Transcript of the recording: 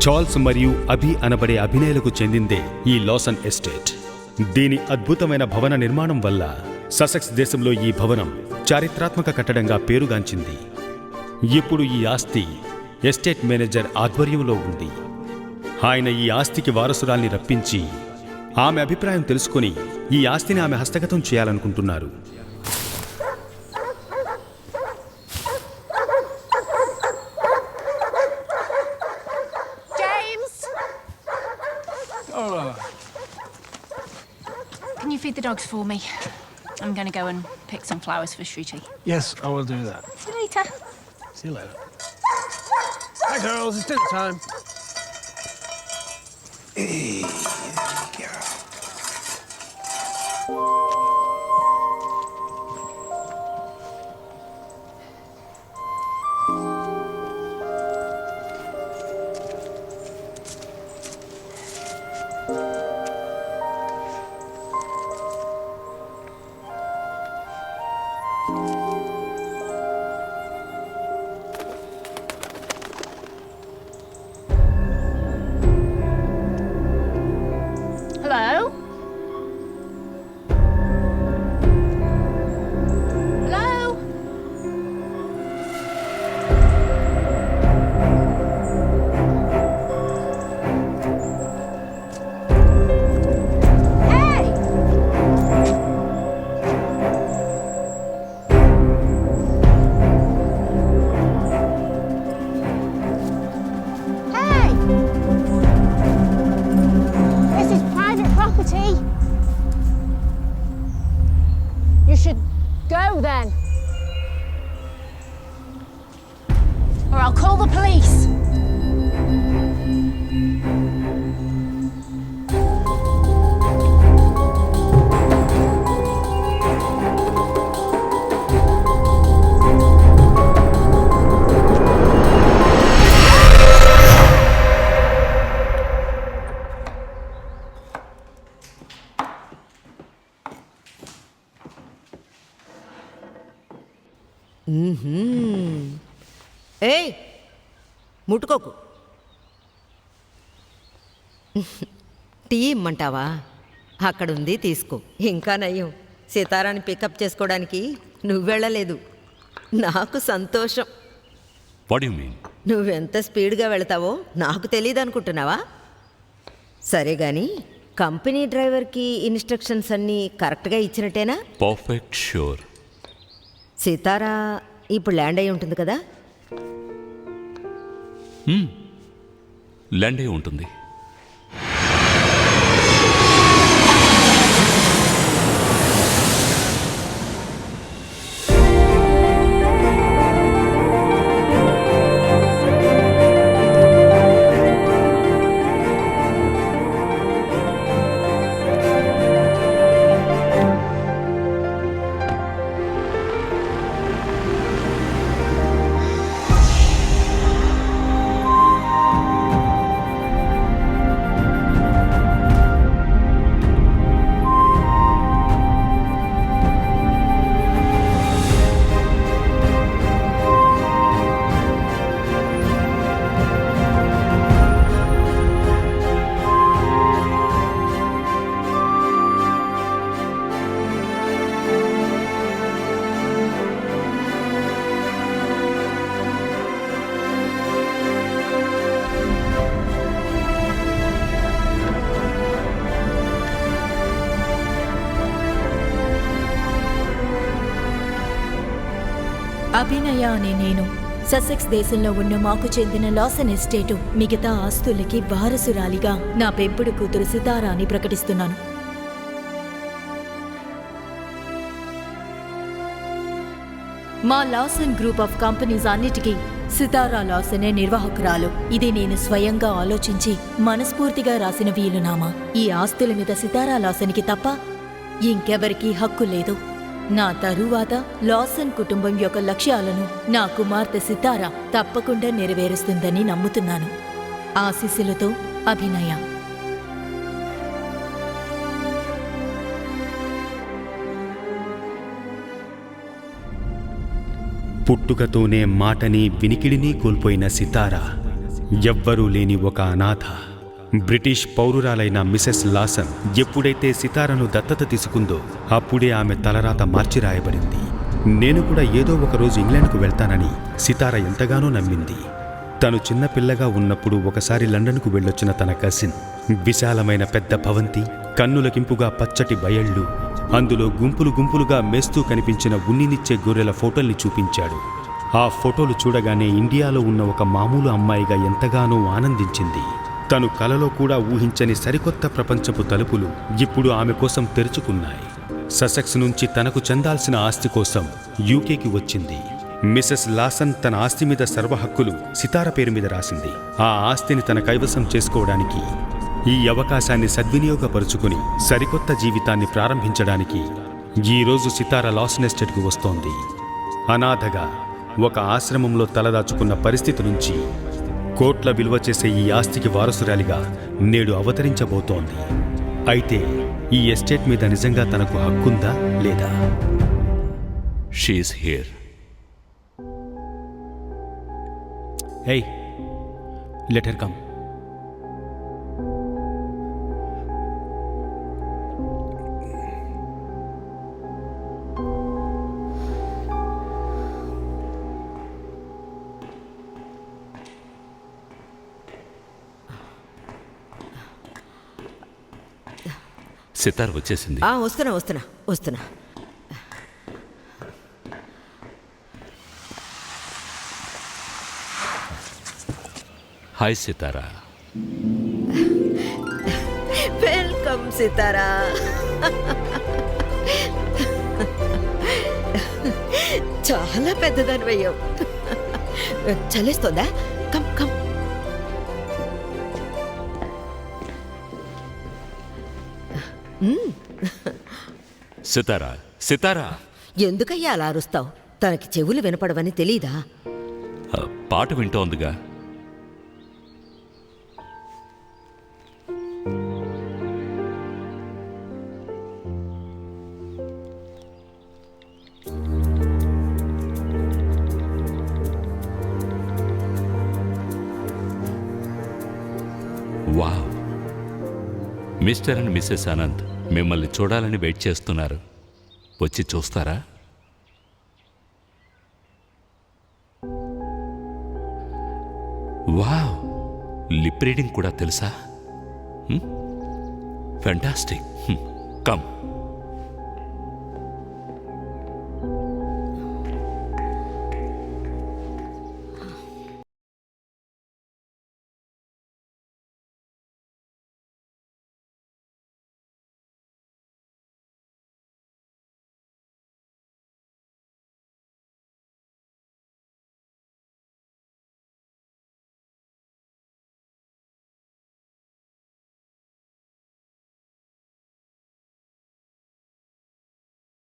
Charles మరియు అభి అనబడే అభినయులకు చెందిందే ఈ లాసన్ ఎస్టేట్. దీని అద్భుతమైన భవన నిర్మాణం వల్ల ససెక్స్ దేశంలో ఈ భవనం చారిత్రాత్మక కట్టడంగా పేరుగాంచింది. ఇప్పుడు ఈ ఆస్తి ఎస్టేట్ మేనేజర్ ఆధ్వర్యంలో ఉంది. ఆయన ఈ ఆస్తికి వారసురాల్ని రప్పించి ఆమె అభిప్రాయం తెలుసుకుని ఈ ఆస్తిని ఆమె హస్తగతం చేయాలనుకుంటున్నారు. Can you feed the dogs for me? I'm going to go and pick some flowers for Shruti. Yes, I will do that. See you later. See you later. Hi, girls. It's dinner time. Hey, there you go. Hello? Hello? Hey! Hey! This is private property. You should go then. Or I'll call the police. ఏయ్ ముట్టుకోకు. Tea ఇమ్మంటావా? అక్కడుంది తీసుకో. ఇంకా నయ్యం, సితారాని pickup చేసుకోవడానికి నువ్వు వెళ్ళలేదు. నాకు సంతోషం. What you mean? నువ్వెంత స్పీడ్గా వెళతావో నాకు తెలియదు అనుకుంటున్నావా? సరే గాని కంపెనీ డ్రైవర్కి ఇన్స్ట్రక్షన్స్ అన్నీ కరెక్ట్గా ఇచ్చినట్టేనా? Perfect sure. సితారా ఇప్పుడు ల్యాండ్ అయి ఉంటుంది కదా? ల్యాండ్ అయి ఉంటుంది. అభినయ అనే నేను ససెక్స్ దేశంలో ఉన్న మాకు చెందిన లాసన్ ఎస్టేటు మిగతా ఆస్తులకి వారసురాలిగా నా పెంపుడు కూతురు సితారాని ప్రకటిస్తున్నాను. మా లాసన్ గ్రూప్ ఆఫ్ కంపెనీస్ అన్నిటికీ సితారా లాసనే నిర్వాహకురాలు. ఇది నేను స్వయంగా ఆలోచించి మనస్ఫూర్తిగా రాసిన వీలునామా. ఈ ఆస్తుల మీద సితారా లాసన్కి తప్ప ఇంకెవరికీ హక్కు లేదు. నా తరువాత లాసన్ కుటుంబం యొక్క లక్ష్యాలను నా కుమార్తె సితారా తప్పకుండా నెరవేరుస్తుందని నమ్ముతున్నాను. ఆశీస్సులతో అభినయ. పుట్టుకతోనే మాటని వినికిడిని కోల్పోయిన సితారా ఎవ్వరూ లేని ఒక అనాథ. బ్రిటిష్ పౌరురాలైన మిసెస్ లాసన్ ఎప్పుడైతే సితారను దత్తత తీసుకుందో అప్పుడే ఆమె తలరాత మార్చి రాయబడింది. నేను కూడా ఏదో ఒక రోజు ఇంగ్లాండ్కు వెళ్తానని సితార ఎంతగానో నమ్మింది. తను చిన్నపిల్లగా ఉన్నప్పుడు ఒకసారి లండన్కు వెళ్ళొచ్చిన తన కజిన్ విశాలమైన పెద్ద భవంతి, కన్నులకింపుగా పచ్చటి బయళ్ళు, అందులో గుంపులు గుంపులుగా మేస్తూ కనిపించిన ఉన్నినిచ్చే గొర్రెల ఫోటోల్ని చూపించాడు. ఆ ఫోటోలు చూడగానే ఇండియాలో ఉన్న ఒక మామూలు అమ్మాయిగా ఎంతగానో ఆనందించింది. తను కలలో కూడా ఊహించని సరికొత్త ప్రపంచపు తలుపులు ఇప్పుడు ఆమె కోసం తెరుచుకున్నాయి. ససెక్స్ నుంచి తనకు చెందాల్సిన ఆస్తి కోసం యూకేకి వచ్చింది. మిసెస్ లాసన్ తన ఆస్తి మీద సర్వహక్కులు సితార పేరు మీద రాసింది. ఆ ఆస్తిని తన కైవసం చేసుకోవడానికి, ఈ అవకాశాన్ని సద్వినియోగపరుచుకుని సరికొత్త జీవితాన్ని ప్రారంభించడానికి ఈరోజు సితార లాసన్ ఎస్టేట్కు వస్తోంది. అనాథగా ఒక ఆశ్రమంలో తలదాచుకున్న పరిస్థితి నుంచి కోట్ల విలువ చేసే ఈ ఆస్తికి వారసురాలిగా నేడు అవతరించబోతోంది. అయితే ఈ ఎస్టేట్ మీద నిజంగా తనకు హక్కుందా లేదా? She is here. Hey, let her come. Sitara వచ్చేసింది. వస్తున్నా. హాయ్ సితారా. వెల్కమ్ సితారా. చాలా పెద్దదానివయ్యావు. చలేస్తోందా? Come come. సితారా, సితారా. ఎందుకయ్యా అలా అరుస్తావు? తనకి చెవులు వినపడవని తెలీదా? పాట వింటోందిగా. Wow, mister and missus Anant మిమ్మల్ని చూడాలని వెయిట్ చేస్తున్నారు. వచ్చి చూస్తారా? వావ్, లిప్ రీడింగ్ కూడా తెలుసా? ఫెంటాస్టిక్. కమ్.